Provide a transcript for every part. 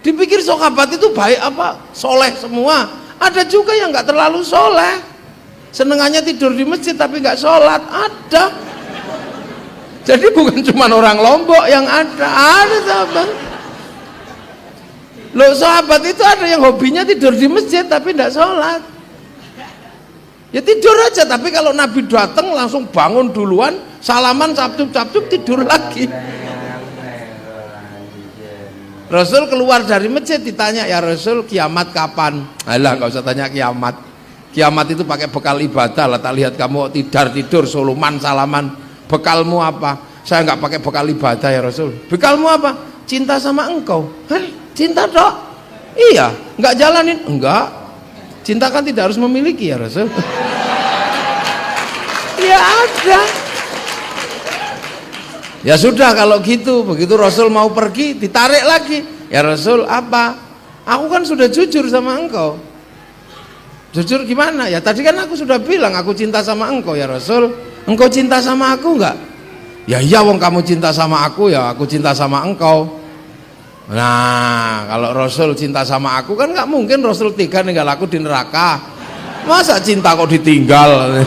Dipikir sahabat itu baik apa? Soleh semua. Ada juga yang nggak terlalu soleh. Senengannya tidur di masjid tapi nggak sholat. Ada. Jadi bukan cuma orang Lombok yang ada sahabat. Loh, sahabat itu ada yang hobinya tidur di masjid tapi nggak sholat. Ya tidur aja, tapi kalau Nabi datang langsung bangun duluan, salaman, capcuk tidur lagi. Rasul keluar dari masjid ditanya, ya Rasul kiamat kapan? Alah, nggak usah tanya kiamat. Kiamat itu pakai bekal ibadah lah. Tak lihat kamu tidur suluman salaman, bekalmu apa? Saya nggak pakai bekal ibadah ya Rasul. Bekalmu apa? Cinta sama engkau. Hah? Cinta dok? Iya. Nggak jalanin? Enggak. Cinta kan tidak harus memiliki ya Rasul. Ya ada. Ya sudah kalau gitu, begitu Rasul mau pergi ditarik lagi. Ya Rasul apa? Aku kan sudah jujur sama engkau. Jujur gimana? Ya tadi kan aku sudah bilang aku cinta sama engkau ya Rasul. Engkau cinta sama aku enggak? Ya iya wong kamu cinta sama aku ya aku cinta sama engkau. Nah kalau Rasul cinta sama aku kan nggak mungkin Rasul tega ninggal aku di neraka. Masa cinta kok ditinggal?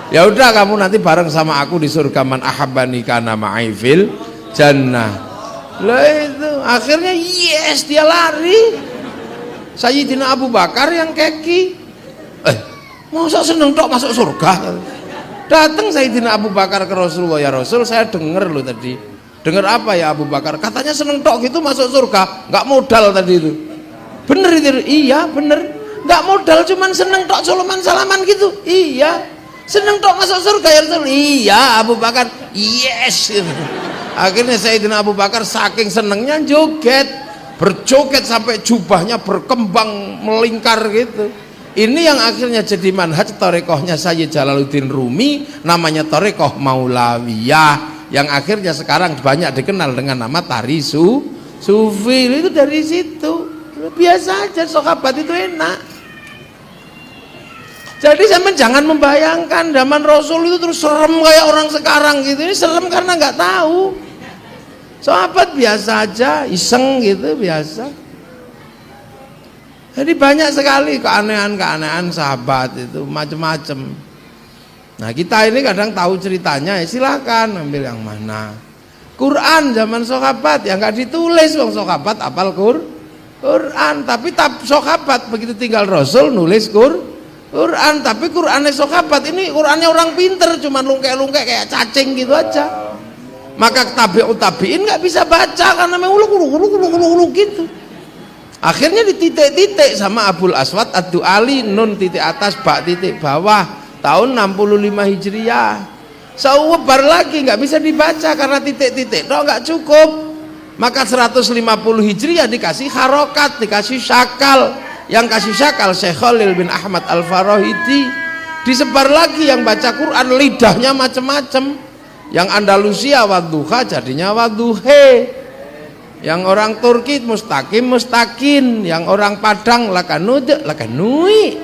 Ya udah kamu nanti bareng sama aku di surga, man ahabbani kana ma'i fil jannah. Lah itu akhirnya yes dia lari. Sayyidina Abu Bakar yang keki. Masa seneng tok masuk surga? Datang Sayyidina Abu Bakar ke Rasulullah, ya Rasul saya dengar loh tadi. Dengar apa ya Abu Bakar? Katanya seneng tok gitu masuk surga, nggak modal tadi itu. Bener itu? Iya bener. Nggak modal, cuman seneng tok salaman gitu. Iya. Seneng tok masuk surga ya Rasul. Iya Abu Bakar. Yes. Akhirnya Sayyidina Abu Bakar saking senengnya joget, berjoget sampai jubahnya berkembang melingkar gitu. Ini yang akhirnya jadi manhaj tarekohnya Sayyid Jalaluddin Rumi, namanya tarekoh Maulawiyah, yang akhirnya sekarang banyak dikenal dengan nama tari sufi. Itu dari situ. Biasa aja, sahabat itu enak. Jadi sampean jangan membayangkan zaman Rasul itu terus serem kayak orang sekarang gitu. Ini serem karena nggak tahu. Sahabat biasa aja, iseng gitu, biasa. Jadi banyak sekali keanehan-keanehan sahabat itu, macam-macam. Nah kita ini kadang tahu ceritanya, ya silahkan ambil yang mana. Quran zaman sahabat ya nggak ditulis, wong sahabat apal Quran, tapi sahabat begitu tinggal Rasul nulis Quran, tapi Qurannya sahabat ini Qurannya orang pinter, cuman lungkek-lungkek kayak cacing gitu aja. Maka tabi'ut tabi'in nggak bisa baca karena memang gitu. Akhirnya dititik-titik sama Abul Aswad Ad-Du'ali, nun titik atas, bak titik bawah, tahun 65 Hijriah. Sewebar lagi nggak bisa dibaca karena titik-titik no nggak cukup. Maka 150 Hijriah dikasih harokat, dikasih syakal. Yang kasih syakal Syekh Khalil bin Ahmad Al-Farahidi. Disebar lagi yang baca Quran lidahnya macam-macam. Yang Andalusia wadduha jadinya wadduhe. Yang orang Turki mustaqim, yang orang Padang lakanui.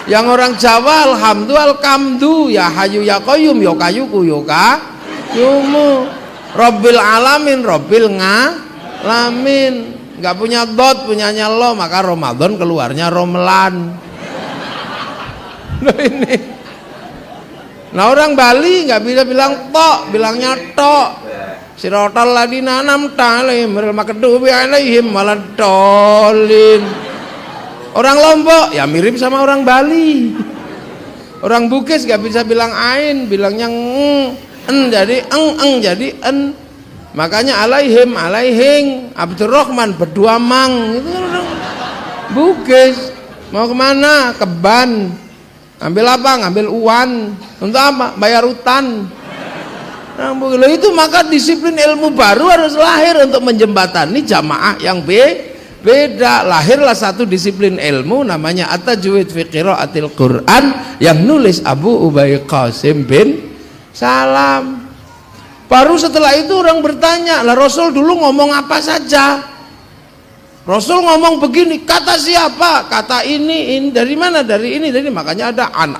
Yang orang Jawa alhamdu, ya hayu ya qayyum, ya kayuku ya kayumu. Rabbil alamin, rabbil ngalamin. Enggak punya dot, punyanya lo, maka Ramadan keluarnya Romlan. Nah ini. Nah orang Bali nggak bisa bilang tok, bilangnya tok. Sirotol ladina nam talim makedu alaihim maladolin. Orang Lombok ya mirip sama orang Bali. Orang Bugis nggak bisa bilang ain, bilangnya jadi jadi en. Makanya alaihing Abdurrahman berdua mang itu orang Bugis. Mau kemana? Ke Ban. Ambil apa? Ngambil uan. Untuk apa? Bayar hutan. Nah, itu maka disiplin ilmu baru harus lahir untuk menjembatani jamaah yang beda. Lahirlah satu disiplin ilmu namanya At-Tajwid fi Qiraatil Quran yang nulis Abu Ubay Qasim bin Salam. Baru setelah itu orang bertanya, lah Rasul dulu ngomong apa saja? Rasul ngomong begini, kata siapa? Kata ini dari mana? Dari ini, makanya ada an.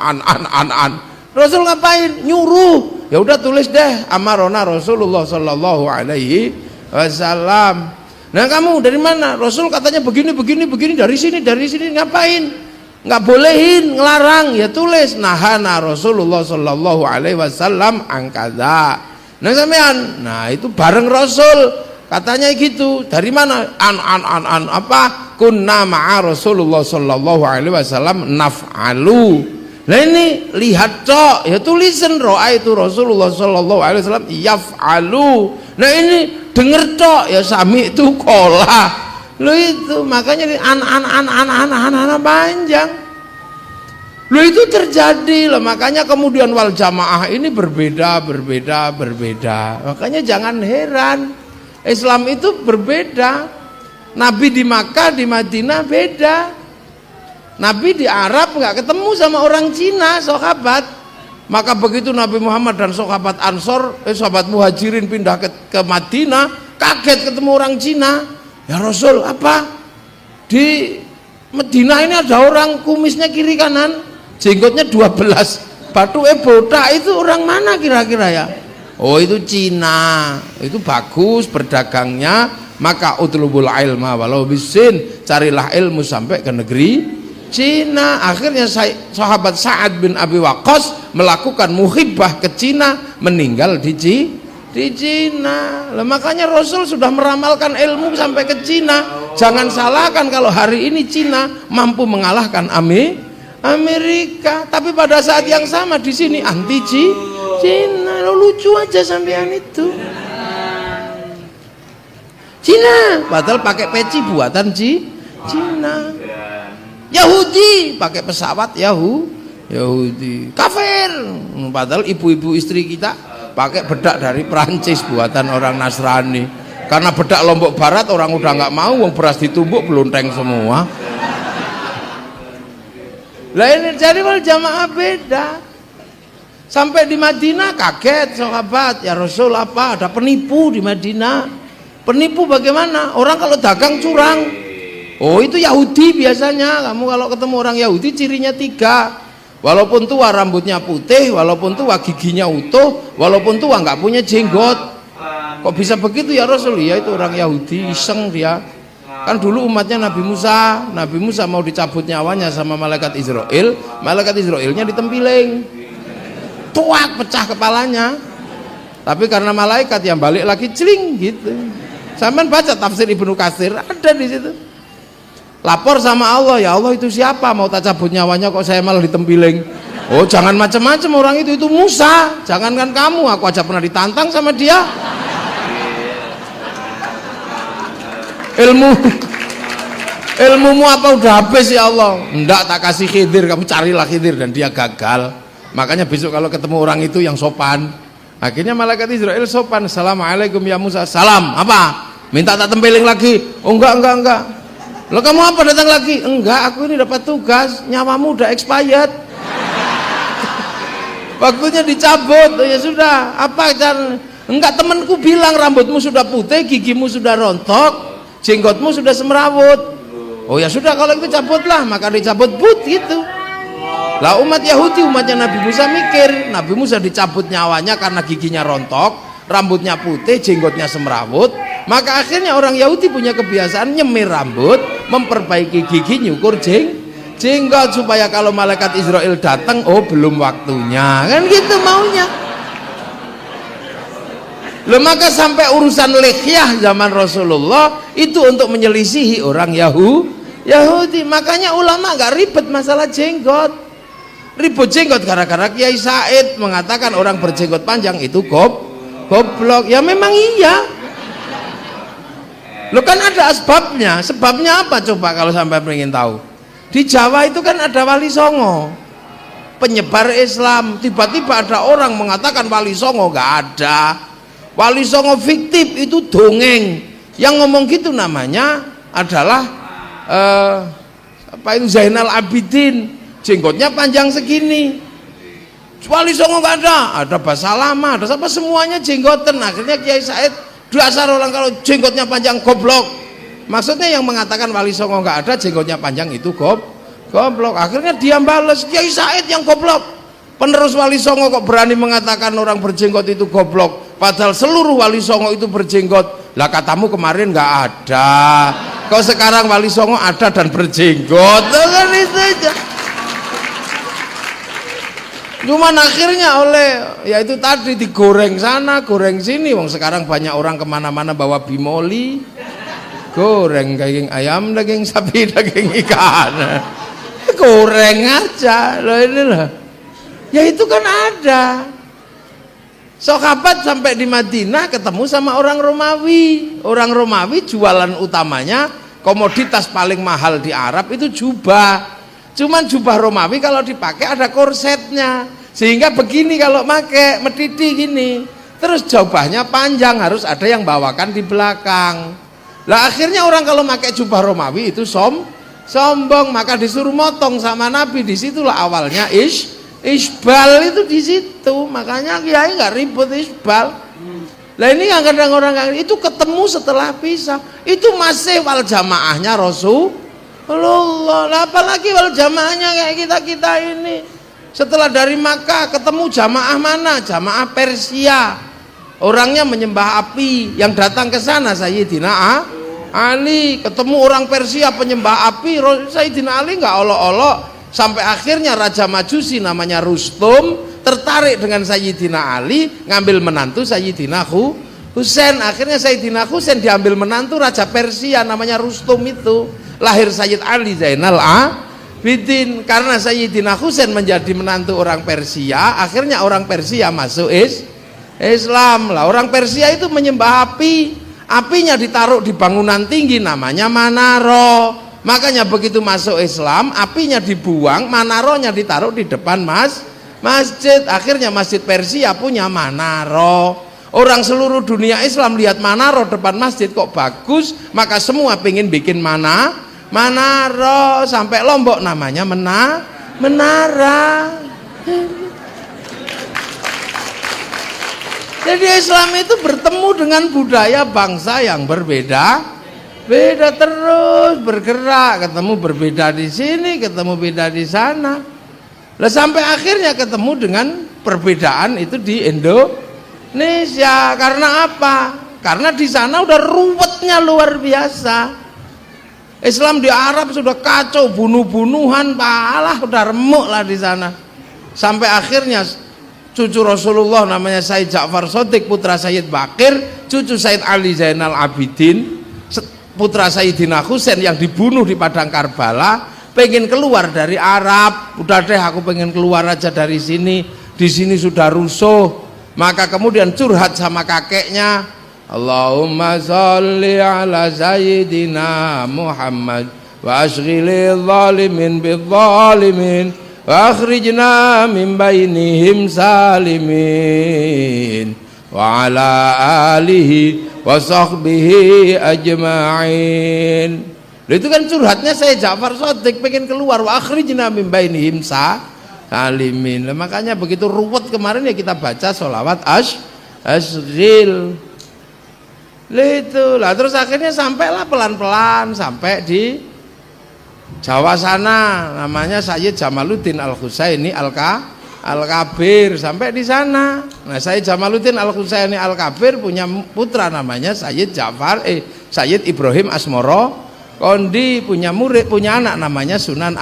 Rasul ngapain? Nyuruh. Ya udah tulis deh, amarona Rasulullah sallallahu alaihi wasallam. Nah kamu dari mana? Rasul katanya begini dari sini ngapain? Nggak bolehin, ngelarang, ya tulis nahana Rasulullah sallallahu alaihi wasallam angkada. Nah sampean, nah itu bareng Rasul katanya gitu. Dari mana? Apa? Kunna ma'a Rasulullah sallallahu alaihi wasallam naf'alu. Nah ini lihat cok, ya tulisan roa itu Rasulullah sallallahu alaihi wasallam yaf'alu. Nah ini denger cok, ya sami itu kola. Lo itu makanya anak panjang. Lo itu terjadi loh, makanya kemudian wal jamaah ini berbeda. Makanya jangan heran, Islam itu berbeda. Nabi di Makkah, di Madinah beda. Nabi di Arab nggak ketemu sama orang Cina, sahabat. Maka begitu Nabi Muhammad dan sahabat Ansor, sahabat Muhajirin pindah ke Madinah, kaget ketemu orang Cina. Ya Rasul, apa? Di Madinah ini ada orang kumisnya kiri kanan, jenggotnya 12, batuke botak, itu orang mana kira-kira ya? Oh itu Cina, itu bagus berdagangnya. Maka utlubul ilma walau bisin, carilah ilmu sampai ke negeri Cina. Akhirnya sahabat Sa'ad bin Abi Waqqas melakukan muhibbah ke Cina, meninggal di Cina. Lah makanya Rasul sudah meramalkan ilmu sampai ke Cina. Jangan salahkan kalau hari ini Cina mampu mengalahkan Amerika, tapi pada saat yang sama di sini anti Cina. Lo lucu aja sampean itu. Cina padahal pakai peci buatan Cina. Yahudi pakai pesawat Yahudi. Kafir padahal ibu-ibu istri kita pakai bedak dari Prancis buatan orang Nasrani. Karena bedak Lombok Barat orang udah nggak mau, wong beras ditumbuk belunteng semua. Lah ini jadi wal jamaah beda. Sampai di Madinah kaget sahabat, ya Rasul apa? Ada penipu di Madinah. Penipu bagaimana? Orang kalau dagang curang. Oh itu Yahudi biasanya. Kamu kalau ketemu orang Yahudi cirinya 3. Walaupun tua rambutnya putih, walaupun tua giginya utuh, walaupun tua nggak punya jenggot. Kok bisa begitu ya Rasul? Ya itu orang Yahudi, iseng dia. Kan dulu umatnya Nabi Musa mau dicabut nyawanya sama malaikat Israel. Malaikat Israelnya ditempiling, tuak pecah kepalanya. Tapi karena malaikat yang balik lagi celing gitu. Sampean baca tafsir Ibnu Katsir, ada di situ. Lapor sama Allah, ya Allah itu siapa mau tak cabut nyawanya kok saya malah ditempiling. Oh jangan macam-macam orang itu Musa. Jangankan kamu, aku aja pernah ditantang sama dia. Ilmumu apa udah habis ya Allah? Enggak, tak kasih Khidir, kamu carilah Khidir, dan dia gagal. Makanya besok kalau ketemu orang itu yang sopan. Akhirnya malaikat Israel sopan. Assalamualaikum ya Musa. Salam, apa? Minta tak tempeling lagi? Oh enggak. Lo kamu apa datang lagi? Enggak, aku ini dapat tugas, nyawamu udah expired. Waktunya dicabut. Oh ya sudah, apa cara? Enggak, temanku bilang rambutmu sudah putih, gigimu sudah rontok, jenggotmu sudah semrawut. Oh ya sudah kalau itu cabutlah, maka dicabut but gitu. Lah umat Yahudi, umatnya Nabi Musa mikir, Nabi Musa dicabut nyawanya karena giginya rontok, rambutnya putih, jenggotnya semrawut. Maka akhirnya orang Yahudi punya kebiasaan nyemir rambut, memperbaiki gigi, nyukur jenggot supaya kalau malaikat Israel datang, oh belum waktunya, kan gitu maunya. Loh, maka sampai urusan lihyah zaman Rasulullah itu untuk menyelisihi orang Yahudi. Makanya ulama gak ribet masalah jenggot. Ribut jenggot gara-gara Kiai Said mengatakan orang berjenggot panjang itu goblok. Ya memang iya. Lo kan ada asbabnya. Sebabnya apa coba kalau sampai pengen tahu? Di Jawa itu kan ada Wali Songo, penyebar Islam. Tiba-tiba ada orang mengatakan Wali Songo, gak ada. Wali Songo fiktif, itu dongeng. Yang ngomong gitu namanya adalah Zainal Abidin, jenggotnya panjang segini. Wali Songo gak ada. Ada Basalama, ada apa, semuanya jenggotan. Akhirnya Kiai Said, dasar orang kalau jenggotnya panjang goblok. Maksudnya yang mengatakan Wali Songo nggak ada, jenggotnya panjang itu goblok. Akhirnya dia balas, Kiai Said yang goblok. Penerus Wali Songo kok berani mengatakan orang berjenggot itu goblok, padahal seluruh Wali Songo itu berjenggot. Lah katamu kemarin nggak ada, kok sekarang Wali Songo ada dan berjenggot, kan itu aja. Cuman akhirnya oleh ya itu tadi digoreng sana goreng sini, wong sekarang banyak orang kemana-mana bawa bimoli, goreng daging ayam, daging sapi, daging ikan, goreng aja loh ini loh. Ya itu kan ada. Sahabat sampai di Madinah ketemu sama orang Romawi. Orang Romawi jualan utamanya komoditas paling mahal di Arab itu jubah. Cuman jubah Romawi kalau dipakai ada korsetnya, sehingga begini kalau pakai metiti gini. Terus jubahnya panjang, harus ada yang bawakan di belakang. Lah akhirnya orang kalau pakai jubah Romawi itu sombong, maka disuruh motong sama Nabi. Disitulah awalnya isbal itu di situ. Makanya kiai nggak ribut isbal. Lah ini yang kadang orang itu ketemu setelah pisah, itu masih wal jamaahnya Rasulullah. Lah apalagi wal jamaahnya kayak kita ini. Setelah dari Makkah ketemu jamaah mana? Jamaah Persia. Orangnya menyembah api. Yang datang ke sana Sayyidina Ali. Ketemu orang Persia penyembah api. Sayyidina Ali nggak olok-olok. Sampai akhirnya Raja Majusi namanya Rustum tertarik dengan Sayyidina Ali, ngambil menantu Sayyidina Husain. Akhirnya Sayyidina Husain diambil menantu Raja Persia namanya Rustum itu. Lahir Sayyid Ali Zainal Abidin. Karena Sayyidina Husain menjadi menantu orang Persia, akhirnya orang Persia masuk Islam. Lah orang Persia itu menyembah api. Apinya ditaruh di bangunan tinggi namanya Manaro. Makanya begitu masuk Islam, apinya dibuang, manaronya ditaruh di depan masjid. Akhirnya masjid Persia punya manaro. Orang seluruh dunia Islam lihat manaro depan masjid kok bagus, maka semua pengen bikin manaro. Sampai Lombok namanya menara. Jadi Islam itu bertemu dengan budaya bangsa yang berbeda. Beda terus, bergerak, ketemu berbeda di sini, ketemu beda di sana. Lah sampai akhirnya ketemu dengan perbedaan itu di Indonesia. Karena apa? Karena di sana udah ruwetnya luar biasa. Islam di Arab sudah kacau, bunuh-bunuhan, palah udah remuk lah di sana. Sampai akhirnya cucu Rasulullah namanya Sayyid Ja'far Shadiq, putra Sayyid Bakir, cucu Sayyid Ali Zainal Abidin, putra Sayyidina Husain yang dibunuh di padang Karbala, pengen keluar dari Arab. Udah deh aku pengen keluar aja dari sini, di sini sudah rusuh. Maka kemudian curhat sama kakeknya, Allahumma sholli ala Sayyidina Muhammad wa ashghilil zalimin bil zalimin wa akhrijna min bainihim salimin wa ala alihi wa sahbihi ajma'in. Itu kan curhatnya saya Ja'far Shadiq, pengen keluar, wa akhrijna min bainihim salimin. Makanya begitu ruwet kemarin ya kita baca sholawat asghil. Lah terus akhirnya sampailah pelan-pelan sampai di Jawa sana, namanya Sayyid Jamaluddin Al-Husaini Al-Kabir. Sampai di sana. Nah, Sayyid Jamaluddin Al-Husaini Al-Kabir punya putra namanya Sayyid Sayyid Ibrahim Asmoro Kondi, punya murid, punya anak namanya Sunan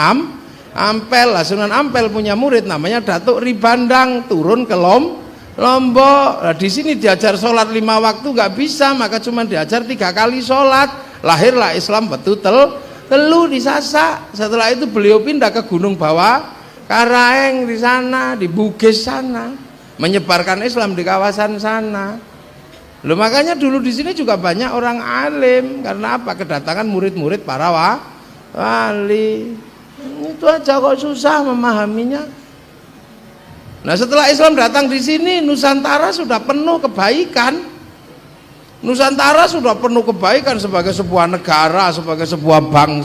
Ampel. Lah Sunan Ampel punya murid namanya Datuk Ribandang, turun ke Lombok. Nah, di sini diajar sholat 5 waktu nggak bisa, maka cuma diajar 3 kali sholat. Lahirlah Islam betul telu di Sasak. Setelah itu beliau pindah ke Gunung Bawah Karaeng di sana, di Bugis sana, menyebarkan Islam di kawasan sana. Loh, makanya dulu di sini juga banyak orang alim. Karena apa? Kedatangan murid-murid para wali. Itu aja kok susah memahaminya. Nah, setelah Islam datang di sini, Nusantara sudah penuh kebaikan. Nusantara sudah penuh kebaikan sebagai sebuah negara, sebagai sebuah bangsa.